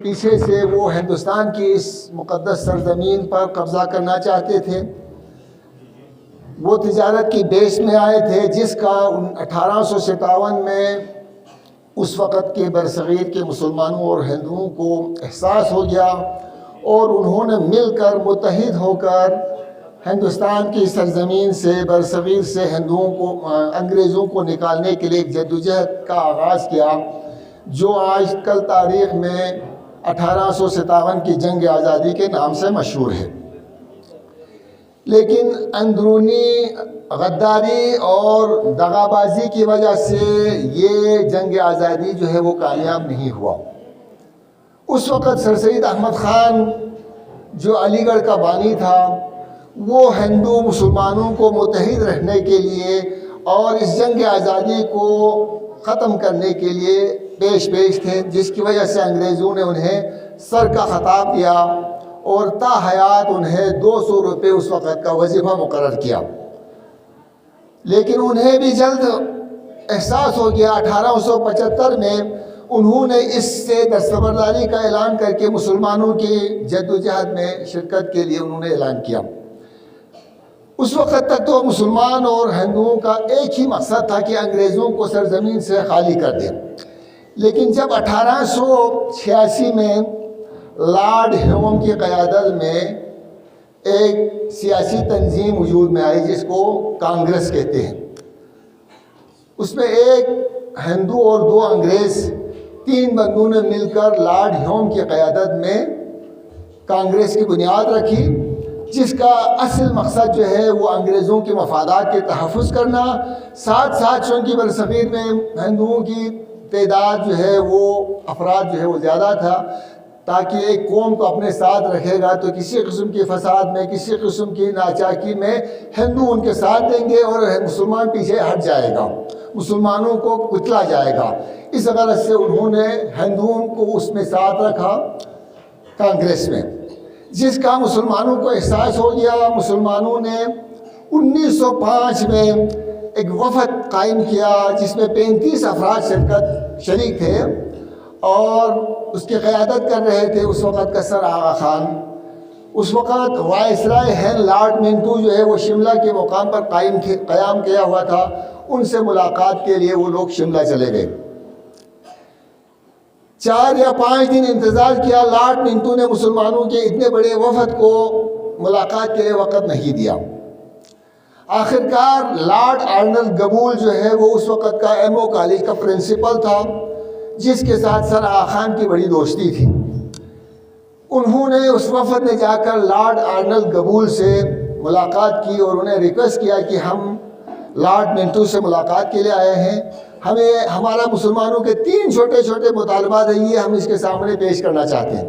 پیچھے سے وہ ہندوستان کی اس مقدس سرزمین پر قبضہ کرنا چاہتے تھے۔ وہ تجارت کی بیس میں آئے تھے جس کا 1857 میں اس وقت کے برصغیر کے مسلمانوں اور ہندوؤں کو احساس ہو گیا، اور انہوں نے مل کر متحد ہو کر ہندوستان کی سرزمین سے برصغیر سے ہندوؤں کو انگریزوں کو نکالنے کے لیے ایک جدوجہد کا آغاز کیا، جو آج کل تاریخ میں 1857 کی جنگ آزادی کے نام سے مشہور ہے۔ لیکن اندرونی غداری اور دغابازی کی وجہ سے یہ جنگ آزادی جو ہے وہ کامیاب نہیں ہوا۔ اس وقت سر سید احمد خان جو علی گڑھ کا بانی تھا، وہ ہندو مسلمانوں کو متحد رہنے کے لیے اور اس جنگ آزادی کو ختم کرنے کے لیے پیش تھے، جس کی وجہ سے انگریزوں نے انہیں سر کا خطاب دیا اور تا حیات انہیں 200 روپے اس وقت کا وظیفہ مقرر کیا۔ لیکن انہیں بھی جلد احساس ہو گیا۔ 1875 میں انہوں نے اس سے دستبرداری کا اعلان کر کے مسلمانوں کی جدوجہد میں شرکت کے لیے انہوں نے اعلان کیا۔ اس وقت تک تو مسلمان اور ہندوؤں کا ایک ہی مقصد تھا کہ انگریزوں کو سرزمین سے خالی کر دیں۔ لیکن جب 1886 میں لارڈ ہیوم کی قیادت میں ایک سیاسی تنظیم وجود میں آئی جس کو کانگریس کہتے ہیں، اس میں ایک ہندو اور 2 انگریز، 3 بندوں نے مل کر لارڈ ہیوم کی قیادت میں کانگریس کی بنیاد رکھی، جس کا اصل مقصد جو ہے وہ انگریزوں کے مفادات کے تحفظ کرنا، ساتھ ساتھ چونکہ برصغیر میں ہندوؤں کی تعداد جو ہے وہ افراد جو ہے وہ زیادہ تھا، تاکہ ایک قوم کو اپنے ساتھ رکھے گا تو کسی قسم کے فساد میں، کسی قسم کی ناچاکی میں ہندو ان کے ساتھ دیں گے اور مسلمان پیچھے ہٹ جائے گا، مسلمانوں کو کچلا جائے گا۔ اس غرض سے انہوں نے ہندوؤں کو اس میں ساتھ رکھا کانگریس میں، جس کا مسلمانوں کو احساس ہو گیا۔ مسلمانوں نے 1905 میں ایک وفد قائم کیا جس میں 35 افراد شریک تھے، اور اس کی قیادت کر رہے تھے اس وقت کا سر آغا خان۔ اس وقت وائسرائے ہند لارڈ منٹو جو ہے وہ شملہ کے مقام پر قیام کیا ہوا تھا، ان سے ملاقات کے لیے وہ لوگ شملہ چلے گئے۔ 4 یا 5 دن انتظار کیا، لارڈ منٹو نے مسلمانوں کے اتنے بڑے وفد کو ملاقات کے لیے وقت نہیں دیا۔ آخرکار لارڈ آرنلڈ گبول جو ہے وہ اس وقت کا ایمو کالج کا پرنسپل تھا، جس کے ساتھ سر آغا خان کی بڑی دوستی تھی۔ انہوں نے اس وفد نے جا کر لارڈ آرنلڈ گبول سے ملاقات کی اور انہیں ریکویسٹ کیا کہ ہم لارڈ منٹو سے ملاقات کے لیے آئے ہیں، ہمارا مسلمانوں کے 3 چھوٹے چھوٹے مطالبات ہیں، یہ ہم اس کے سامنے پیش کرنا چاہتے ہیں۔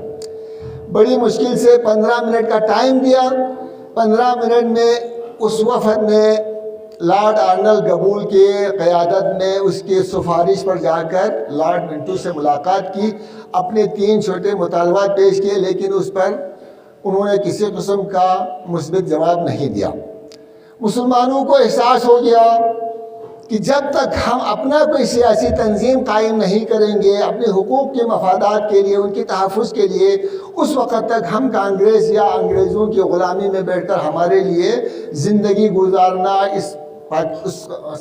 بڑی مشکل سے 15 منٹ کا ٹائم دیا۔ 15 منٹ میں اس وفد نے لارڈ آرنلڈ گبول کے قیادت میں اس کے سفارش پر جا کر لارڈ منٹو سے ملاقات کی، اپنے 3 چھوٹے مطالبات پیش کیے، لیکن اس پر انہوں نے کسی قسم کا مثبت جواب نہیں دیا۔ مسلمانوں کو احساس ہو گیا کہ جب تک ہم اپنا کوئی سیاسی تنظیم قائم نہیں کریں گے اپنے حقوق کے مفادات کے لیے، ان کے تحفظ کے لیے، اس وقت تک ہم کانگریس یا انگریزوں کی غلامی میں بیٹھ کر ہمارے لیے زندگی گزارنا اس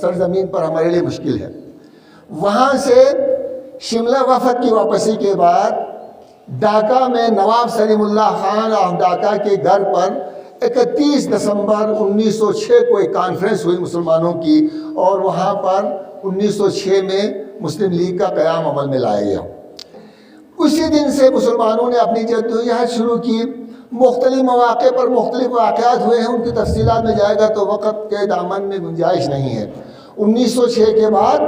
سرزمین پر ہمارے لیے مشکل ہے۔ وہاں سے شملہ وفد کی واپسی کے بعد ڈھاکہ میں نواب سلیم اللہ خان آف ڈھاکہ کے گھر پر 31 دسمبر 1906 کو ایک کانفرنس ہوئی مسلمانوں کی، اور وہاں پر 1906 میں مسلم لیگ کا قیام عمل میں لایا گیا۔ اسی دن سے مسلمانوں نے اپنی جدوجہد شروع کی۔ مختلف مواقع پر مختلف واقعات ہوئے ہیں، ان کی تفصیلات میں جائے گا تو وقت کے دامن میں گنجائش نہیں ہے۔ 1906 کے بعد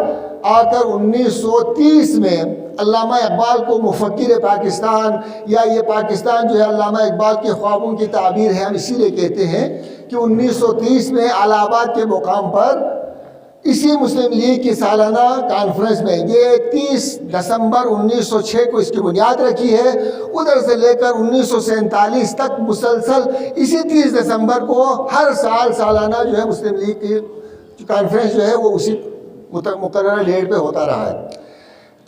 آ کر 1930 میں علامہ اقبال کو مفکر پاکستان، یا یہ پاکستان جو ہے علامہ اقبال کے خوابوں کی تعبیر ہے، ہم اسی لیے کہتے ہیں کہ 1930 میں الہ آباد کے مقام پر اسی مسلم لیگ کی سالانہ کانفرنس میں یہ 30 دسمبر 1906 کو اس کی بنیاد رکھی ہے۔ ادھر سے لے کر 1947 تک مسلسل اسی 30 دسمبر کو ہر سال سالانہ جو ہے مسلم لیگ کی کانفرنس جو ہے وہ اسی مقررہ ڈیٹ پہ ہوتا رہا ہے۔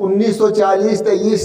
1940 23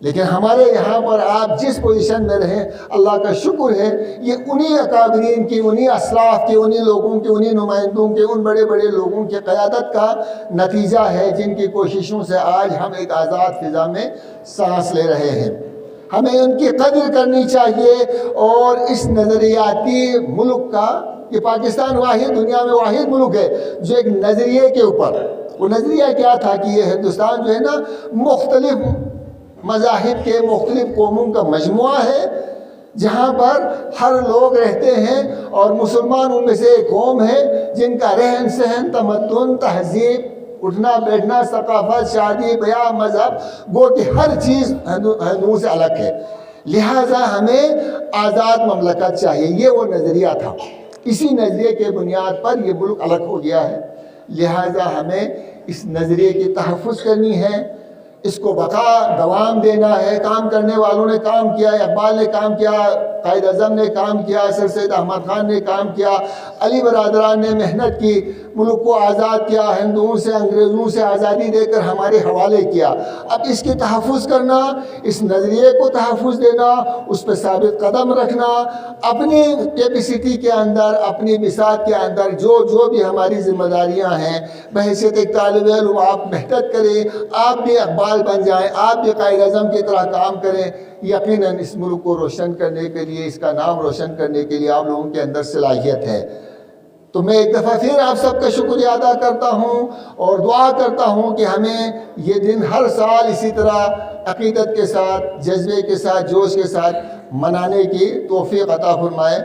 لیکن ہمارے یہاں پر آپ جس پوزیشن میں رہیں اللہ کا شکر ہے، یہ انہی اکابرین کی، انہی اسلاف کی، انہی لوگوں کی، انہی نمائندوں کے، ان بڑے بڑے لوگوں کی قیادت کا نتیجہ ہے جن کی کوششوں سے آج ہم ایک آزاد فضا میں سانس لے رہے ہیں۔ ہمیں ان کی قدر کرنی چاہیے، اور اس نظریاتی ملک کا، یہ پاکستان واحد دنیا میں واحد ملک ہے جو ایک نظریے کے اوپر، وہ نظریہ کیا تھا کہ یہ ہندوستان جو ہے نا مختلف مذاہب کے، مختلف قوموں کا مجموعہ ہے، جہاں پر ہر لوگ رہتے ہیں، اور مسلمان ان میں سے ایک قوم ہے جن کا رہن سہن، تمدن، تہذیب، اٹھنا بیٹھنا، ثقافت، شادی بیاہ، مذہب، گو کہ ہر چیز ہندوؤں سے الگ ہے۔ لہٰذا ہمیں آزاد مملکت چاہیے، یہ وہ نظریہ تھا۔ اسی نظریے کے بنیاد پر یہ ملک الگ ہو گیا ہے، لہٰذا ہمیں اس نظریے کی تحفظ کرنی ہے، اس کو بقا دوام دینا ہے۔ کام کرنے والوں نے کام کیا، اقبال نے کام کیا، قائد اعظم نے کام کیا، سر سید احمد خان نے کام کیا، علی برادران نے محنت کی، ملک کو آزاد کیا، ہندوؤں سے، انگریزوں سے آزادی دے کر ہمارے حوالے کیا۔ اب اس کی تحفظ کرنا، اس نظریے کو تحفظ دینا، اس پہ ثابت قدم رکھنا، اپنی کیپیسٹی کے اندر، اپنی بساط کے اندر جو بھی ہماری ذمہ داریاں ہیں، بحیثیت ایک طالب علم آپ محنت کریں، آپ بھی اقبال بن جائیں، آپ بھی قائد اعظم کی طرح کام کریں۔ یقیناً اس ملک کو روشن کرنے کے لیے، اس کا نام روشن کرنے کے لیے آپ لوگوں کے اندر صلاحیت ہے۔ تو میں ایک دفعہ پھر آپ سب کا شکریہ ادا کرتا ہوں، اور دعا کرتا ہوں کہ ہمیں یہ دن ہر سال اسی طرح عقیدت کے ساتھ، جذبے کے ساتھ، جوش کے ساتھ منانے کی توفیق عطا فرمائے۔